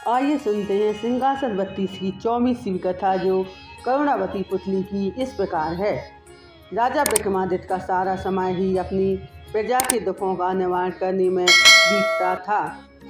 आइए सुनते हैं सिंहासन 32 की 24वीं कथा, जो करुणावती पुतली की इस प्रकार है। राजा विक्रमादित्य का सारा समय ही अपनी प्रजा के दुखों का निवारण करने में बीतता था।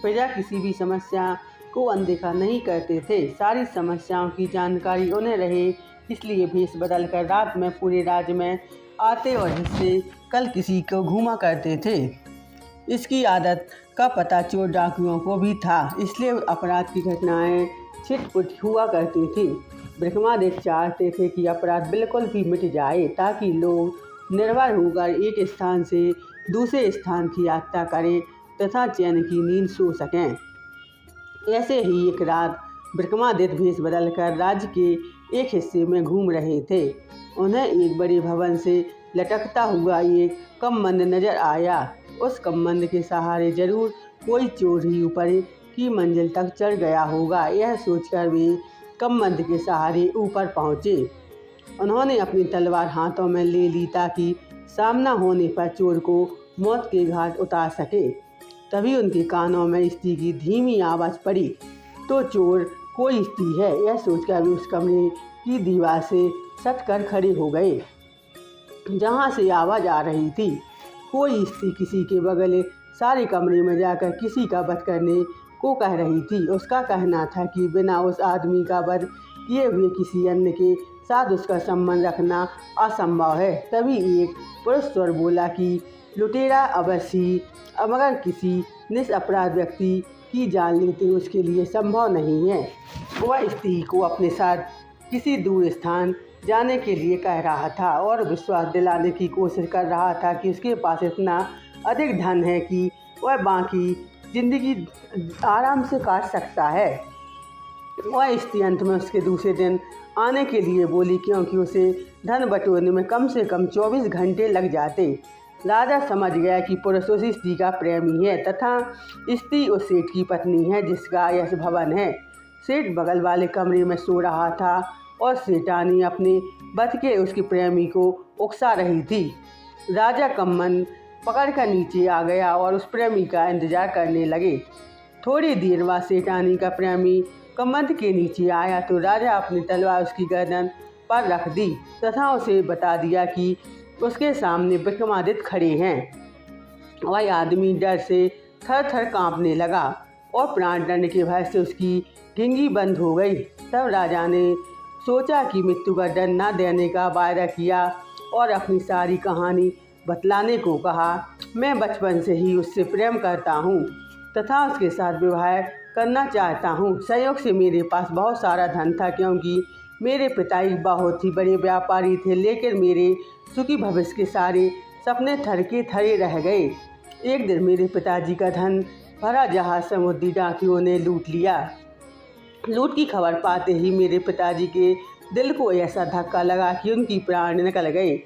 प्रजा किसी भी समस्या को अनदेखा नहीं करते थे। सारी समस्याओं की जानकारी उन्हें रहे, इसलिए भेष बदलकर रात में पूरे राज्य में आते और हिस्से कल किसी को घूमा करते थे। इसकी आदत का पता चोर डाकुओं को भी था, इसलिए अपराध की घटनाएं छिटपुट हुआ करती थी। विक्रमादित्य चाहते थे कि अपराध बिल्कुल भी मिट जाए, ताकि लोग निर्भय होकर एक स्थान से दूसरे स्थान की यात्रा करें तथा चैन की नींद सो सकें। ऐसे ही एक रात विक्रमादित्य भेष बदलकर राज्य के एक हिस्से में घूम रहे थे। उन्हें एक बड़े भवन से लटकता हुआ एक कमंद नजर आया। उस कमंद के सहारे जरूर कोई चोर ही ऊपर की मंजिल तक चढ़ गया होगा। यह सोचकर वे कमंद के सहारे ऊपर पहुँचे। उन्होंने अपनी तलवार हाथों में ले ली, ताकि सामना होने पर चोर को मौत के घाट उतार सके। तभी उनके कानों में स्त्री की धीमी आवाज़ पड़ी। तो चोर कोई स्त्री है, यह सोचकर वे उस कमरे की दीवार से सटकर खड़े हो गए जहाँ से आवाज़ आ रही थी। कोई स्त्री किसी के बगल सारे कमरे में जाकर किसी का वध करने को कह रही थी। उसका कहना था कि बिना उस आदमी का वध किए हुए किसी अन्य के साथ उसका संबंध रखना असंभव है। तभी एक पुरुष स्वर बोला कि लुटेरा अवश्य, मगर किसी निरपराध व्यक्ति की जान लेते उसके लिए संभव नहीं है। वह स्त्री को अपने साथ किसी दूर स्थान जाने के लिए कह रहा था और विश्वास दिलाने की कोशिश कर रहा था कि उसके पास इतना अधिक धन है कि वह बाकी जिंदगी आराम से काट सकता है। वह स्त्री अंत में उसके दूसरे दिन आने के लिए बोली, क्योंकि उसे धन बटोरने में कम से कम 24 घंटे लग जाते। राजा समझ गया कि पुरुष उस स्त्री का प्रेमी है तथा स्त्री उस सेठ की पत्नी है जिसका यह भवन है। सेठ बगल वाले कमरे में सो रहा था और सेठानी अपने वध के उसके प्रेमी को उकसा रही थी। राजा कमंद पकड़कर नीचे आ गया और उस प्रेमी का इंतजार करने लगे। थोड़ी देर बाद सेठानी का प्रेमी कमंद के नीचे आया तो राजा अपनी तलवार उसकी गर्दन पर रख दी तथा उसे बता दिया कि उसके सामने विक्रमादित्य खड़े हैं। वह आदमी डर से थर थर कांपने लगा और प्राण दंड के भय से उसकी घिंगी बंद हो गई। तब राजा ने सोचा कि मृत्यु का दंड न देने का वायदा किया और अपनी सारी कहानी बतलाने को कहा। मैं बचपन से ही उससे प्रेम करता हूँ तथा उसके साथ विवाह करना चाहता हूँ। संयोग से मेरे पास बहुत सारा धन था, क्योंकि मेरे पिता एक बहुत ही बड़े व्यापारी थे, लेकिन मेरे सुखी भविष्य के सारे सपने थरके थरे रह गए। एक दिन मेरे पिताजी का धन भरा जहाज समुद्री डाकियों ने लूट लिया। लूट की खबर पाते ही मेरे पिताजी के दिल को ऐसा धक्का लगा कि उनकी प्राण निकल गए।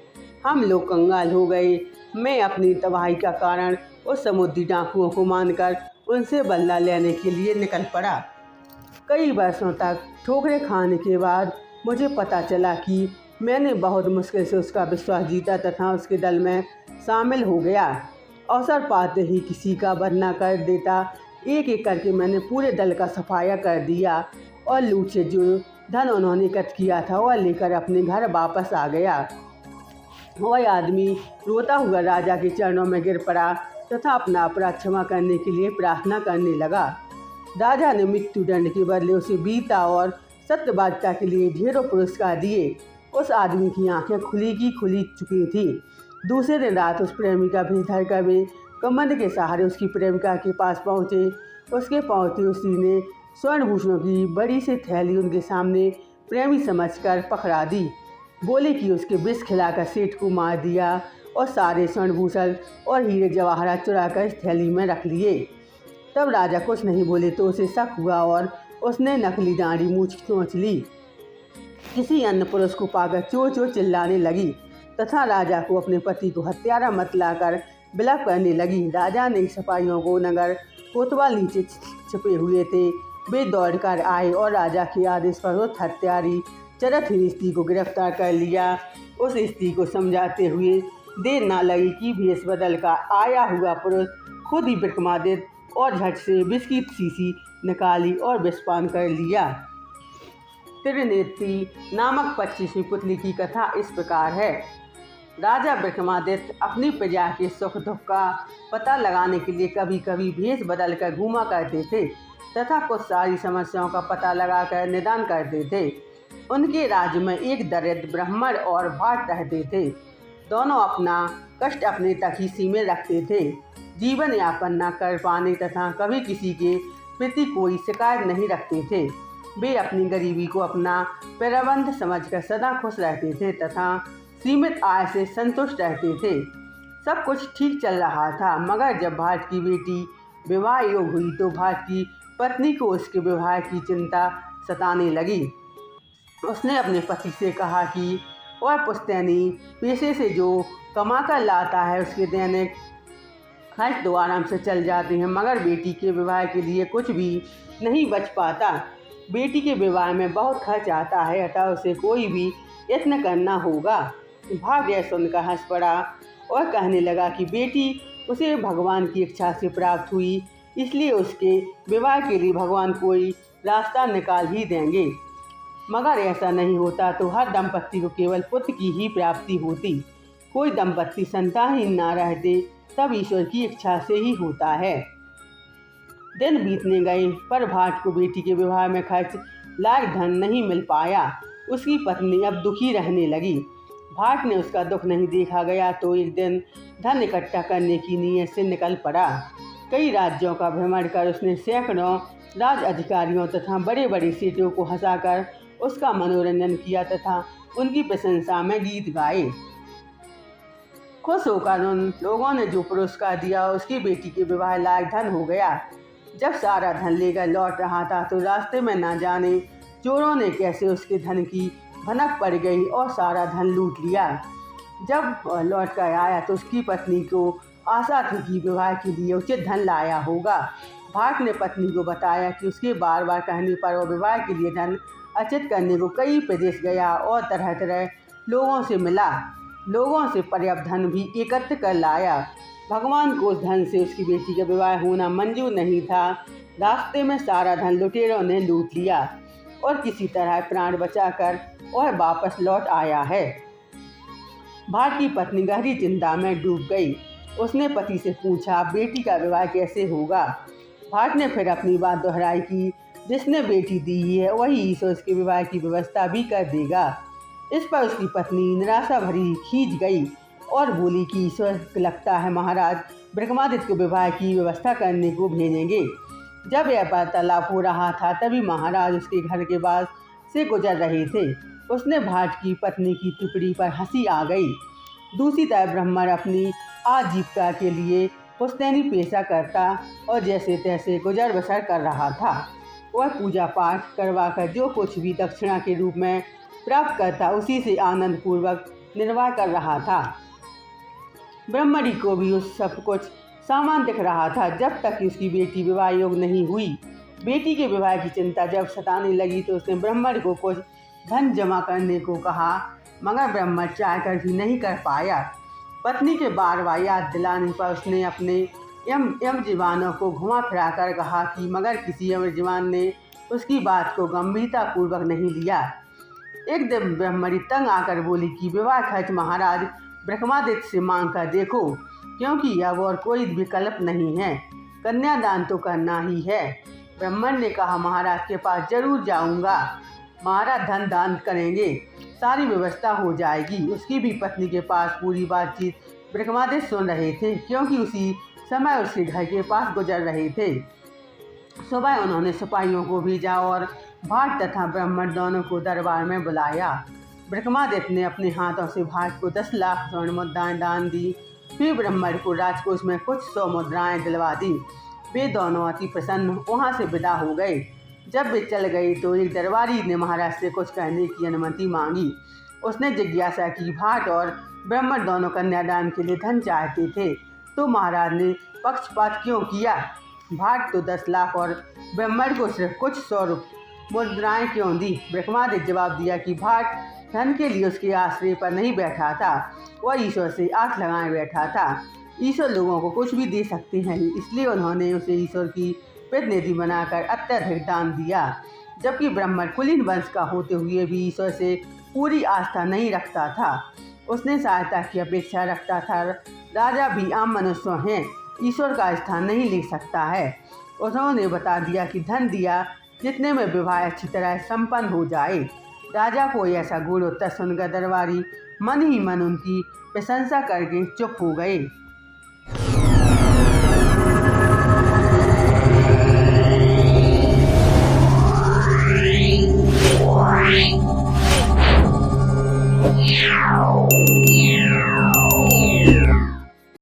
हम लोग कंगाल हो गए। मैं अपनी तबाही का कारण उस समुद्री डाकुओं को मानकर उनसे बदला लेने के लिए निकल पड़ा। कई वर्षों तक ठोकरें खाने के बाद मुझे पता चला कि मैंने बहुत मुश्किल से उसका विश्वास जीता तथा उसके दल में शामिल हो गया। अवसर पाते ही किसी का वध न कर देता। एक एक करके मैंने पूरे दल का सफाया कर दिया और लूट से जो धन उन्होंने एकत्र किया था वह लेकर अपने घर वापस आ गया। वह आदमी रोता हुआ राजा के चरणों में गिर पड़ा तथा अपना अपराध क्षमा करने के लिए प्रार्थना करने लगा। राजा ने मृत्यु दंड के बदले उसे वीरता और सत्यवादिता के लिए ढेरों पुरस्कार दिए। उस आदमी की आंखें खुली की खुली चुकी थी। दूसरे दिन रात उस प्रेमी का भेष धरकर वे कमंद के सहारे उसकी प्रेमिका के पास पहुँचे। उसके पहुँचते उसी ने स्वर्णभूषणों की बड़ी सी थैली उनके सामने प्रेमी समझकर पकड़ा दी। बोले कि उसके विष खिलाकर सेठ को मार दिया और सारे स्वर्णभूषण और हीरे जवाहरात चुराकर इस थैली में रख लिए। तब राजा कुछ नहीं बोले तो उसे शक हुआ और उसने नकली दाढ़ी मूछ खींच ली। किसी अन्य पुरुष को पाकर चोर चोर चिल्लाने लगी तथा राजा को अपने पति को हत्यारा मत लाकर विलाप करने लगी। राजा ने सिपाहियों को नगर कोतवाल नीचे छिपे हुए थे, वे दौड़कर आए और राजा के आदेश पर उस हत्यारी चरित्रहीन स्त्री को गिरफ्तार कर लिया। उस स्त्री को समझाते हुए देर न लगी कि भेष बदल का आया हुआ पुरुष खुद ही विक्रमादित्य और झट से विष की शीशी निकाली और विषपान कर लिया। त्रिनेत्री नामक 25वीं पुतली की कथा इस प्रकार है। राजा विक्रमादित्य अपनी प्रजा के सुख दुख का पता लगाने के लिए कभी कभी भेष बदल कर घूमा करते थे तथा कुछ सारी समस्याओं का पता लगाकर निदान करते थे। उनके राज्य में एक दरिद्र ब्राह्मण और भाट रहते थे। दोनों अपना कष्ट अपने तक ही सीमित रखते थे। जीवन यापन न कर पाने तथा कभी किसी के प्रति कोई शिकायत नहीं रखते थे। वे अपनी गरीबी को अपना प्रबंध समझकर सदा खुश रहते थे तथा सीमित आय से संतुष्ट रहते थे। सब कुछ ठीक चल रहा था, मगर जब भाट की बेटी विवाह योग हुई तो भाट की पत्नी को उसके विवाह की चिंता सताने लगी। उसने अपने पति से कहा कि वह पुश्तैनी पेशे से जो कमा कर लाता है उसके दैनिक खर्च तो आराम से चल जाते हैं, मगर बेटी के विवाह के लिए कुछ भी नहीं बच पाता। बेटी के विवाह में बहुत खर्च आता है, अतः उसे कोई भी यत्न करना होगा। भाट यह सुनकर हंस पड़ा और कहने लगा कि बेटी उसे भगवान की इच्छा से प्राप्त हुई, इसलिए उसके विवाह के लिए भगवान कोई रास्ता निकाल ही देंगे। मगर ऐसा नहीं होता तो हर दंपत्ति को केवल पुत्र की ही प्राप्ति होती। कोई दंपत्ति संतानहीन न रहते तब ईश्वर की इच्छा से ही होता है। दिन बीतने गए पर भाट को बेटी के विवाह में खर्च लायक धन नहीं मिल पाया। उसकी पत्नी अब दुखी रहने लगी। भाट ने उसका दुख नहीं देखा गया तो एक दिन धन इकट्ठा करने की नीयत से निकल पड़ा। कई राज्यों का भ्रमण कर उसने सैकड़ों राज अधिकारियों तथा बड़े बड़े सेठों को हंसाकर उसका मनोरंजन किया तथा उनकी प्रशंसा में गीत गाए। खुश होकर उन लोगों ने जो पुरस्कार दिया उसकी बेटी के विवाह लायक धन हो गया। जब सारा धन लेकर लौट रहा था तो रास्ते में न जाने चोरों ने कैसे उसके धन की भनक पड़ गई और सारा धन लूट लिया। जब लौट कर आया तो उसकी पत्नी को आशा थी कि विवाह के लिए उचित धन लाया होगा। भाट ने पत्नी को बताया कि उसके बार बार कहने पर वो विवाह के लिए धन अर्जित करने को कई प्रदेश गया और तरह तरह लोगों से मिला। लोगों से पर्याप्त धन भी एकत्र कर लाया। भगवान को उस धन से उसकी बेटी का विवाह होना मंजूर नहीं था। रास्ते में सारा धन लुटेरों ने लूट लिया और किसी तरह प्राण बचाकर वह वापस लौट आया है। भाट की पत्नी गहरी चिंता में डूब गई। उसने पति से पूछा, बेटी का विवाह कैसे होगा? भाट ने फिर अपनी बात दोहराई कि जिसने बेटी दी है वही ईश्वर उसके विवाह की व्यवस्था भी कर देगा। इस पर उसकी पत्नी निराशा भरी खींच गई और बोली कि ईश्वर को लगता है महाराज विक्रमादित्य को विवाह की व्यवस्था करने को भेजेंगे। जब यह वार्तालाप हो रहा था तभी महाराज उसके घर के पास से गुजर रहे थे। उसने भाट की पत्नी की टिप्पणी पर हंसी आ गई। दूसरी तरफ ब्राह्मण अपनी आजीविका के लिए पुश्तैनी पेशा करता और जैसे तैसे गुजर बसर कर रहा था। वह पूजा पाठ करवाकर जो कुछ भी दक्षिणा के रूप में प्राप्त करता उसी से आनंद पूर्वक निर्वाह कर रहा था। ब्रह्मणी को भी उस सब कुछ सामान दिख रहा था जब तक कि उसकी बेटी विवाह योग नहीं हुई। बेटी के विवाह की चिंता जब सताने लगी तो उसने ब्रह्मण को कुछ धन जमा करने को कहा, मगर ब्रह्मण चाहकर भी नहीं कर पाया। पत्नी के बार बार याद दिलाने पर उसने अपने यमजीवानों को घुमा फिरा कर कहा कि मगर किसी यमजीवान ने उसकी बात को गंभीरता पूर्वक नहीं लिया। एक दिन ब्रह्मणी तंग आकर बोली कि विवाह खर्च महाराज विक्रमादित्य से मांग कर देखो, क्योंकि अब और कोई विकल्प नहीं है, कन्यादान तो करना ही है। ब्राह्मण ने कहा, महाराज के पास जरूर जाऊंगा, महाराज धन दान करेंगे, सारी व्यवस्था हो जाएगी। उसकी भी पत्नी के पास पूरी बातचीत विक्रमादित्य सुन रहे थे, क्योंकि उसी समय उसके घर के पास गुजर रहे थे। सुबह उन्होंने सिपाहियों को भेजा और भाट तथा ब्राह्मण दोनों को दरबार में बुलाया। विक्रमादित्य ने अपने हाथों से भाट को 10 लाख स्वर्ण मुद्राएं दान दी। फिर ब्राह्मण को राजकोष में कुछ 100 मुद्राएं दिलवा दी। वे दोनों अति प्रसन्न वहाँ से विदा हो गए। जब वे चल गए तो एक दरबारी ने महाराज से कुछ कहने की अनुमति मांगी। उसने जिज्ञासा की, भाट और ब्राह्मण दोनों कन्यादान के लिए धन चाहते थे, तो महाराज ने पक्षपात क्यों किया? भाट तो 10 लाख और ब्राह्मण को सिर्फ कुछ 100 मुद्राएं क्यों दी? विक्रमादित्य जवाब दिया कि भाट धन के लिए उसके आश्रय पर नहीं बैठा था, वह ईश्वर से आंख लगाए बैठा था। ईश्वर लोगों को कुछ भी दे सकते हैं, इसलिए उन्होंने उसे ईश्वर की प्रतिनिधि बनाकर अत्यधिक दान दिया। जबकि ब्राह्मण कुलीन वंश का होते हुए भी ईश्वर से पूरी आस्था नहीं रखता था, उसने सहायता की अपेक्षा रखता था। राजा भी आम मनुष्य हैं, ईश्वर का स्थान नहीं ले सकता है। उन्होंने बता दिया कि धन दिया जितने में विवाह अच्छी तरह संपन्न हो जाए। राजा को ऐसा गूढ़ उत्तर सुनकर दरबारी मन ही मन उनकी प्रशंसा करके चुप हो गए।